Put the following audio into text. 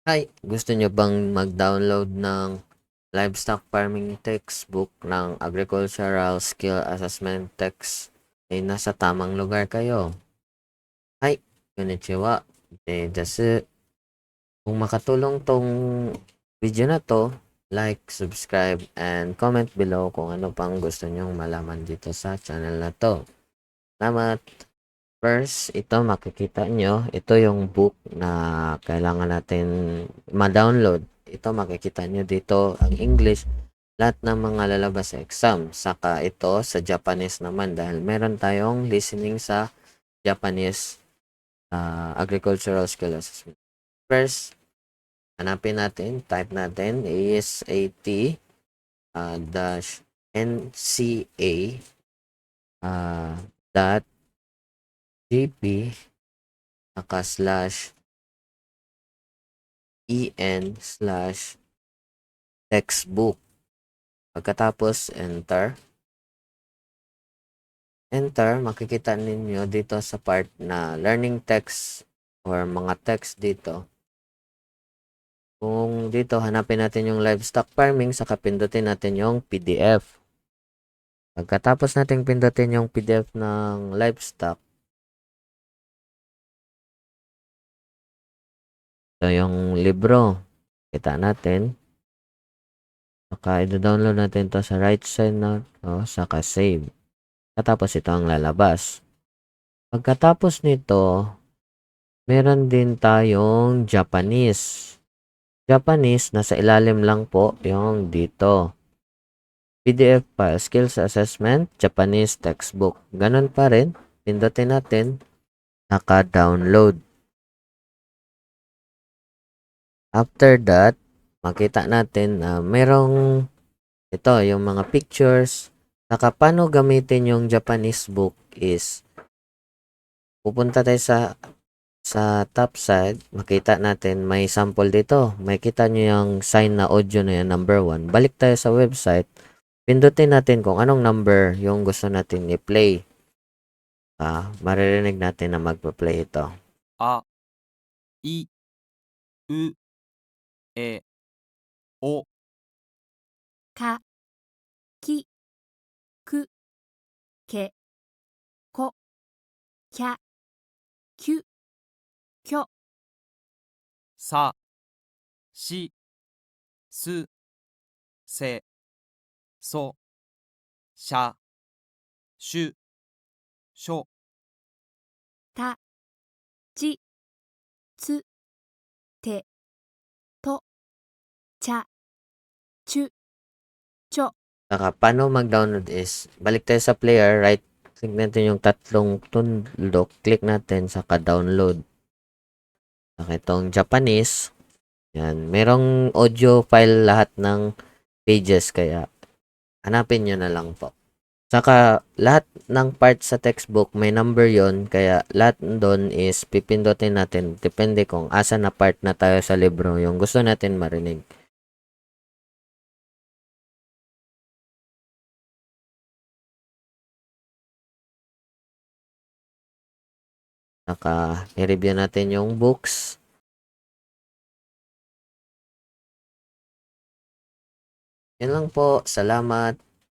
Hi, gusto nyo bang mag-download ng livestock farming textbook ng Agricultural Skill Assessment Text? Nasa tamang lugar kayo. Hi, konnichiwa. Desu. Kung makatulong tong video na to, like, subscribe, and comment below kung ano pang gusto nyong malaman dito sa channel na to. Salamat! First, ito makikita nyo, ito yung book na kailangan natin ma-download. Ito makikita nyo dito ang English, lahat ng mga lalabas sa exam. Saka ito sa Japanese naman dahil meron tayong listening sa Japanese agricultural skill assessment. First, hanapin natin, type natin ASAT dash NCA dot GP saka slash en/textbook. Pagkatapos, enter. Enter, makikita ninyo dito sa part na learning text or mga text dito. Kung dito, hanapin natin yung livestock farming, saka pindutin natin yung PDF. Pagkatapos natin pindutin yung PDF ng livestock, ito yung libro. Kita natin. Saka i-download natin to sa right side na to, saka save. Katapos ito ang lalabas. Pagkatapos nito, meron din tayong Japanese. Japanese, nasa ilalim lang po yung dito. PDF file, Skills Assessment, Japanese Textbook. Ganun pa rin. Pindutin natin. Naka-download. After that, makita natin na merong ito, yung mga pictures. Saka paano gamitin yung Japanese book is pupunta tayo sa top side, makita natin may sample dito. Makita nyo yung sign na audio na yan, number 1. Balik tayo sa website. Pindutin natin kung anong number yung gusto natin i-play. Maririnig natin na magpa-play ito. A, I, U, E, O, ka, ki, ku, ke, ko, kya, kyu, kyo, Sa, Si, Su, Se, So, Sha, Shu, Sho, ta, ji, tsu, te, to, cha, chu, cho. Saka paano mag-download is, balik tayo sa player, right click natin yung tatlong tundok, click natin, saka download. Saka itong Japanese, yan, merong audio file lahat ng pages, kaya hanapin nyo na lang po. Saka lahat ng part sa textbook may number yon, kaya lahat doon is pipindutin natin depende kung asa na part na tayo sa libro yung gusto natin marinig. Saka i-review natin yung books. Yan lang po. Salamat.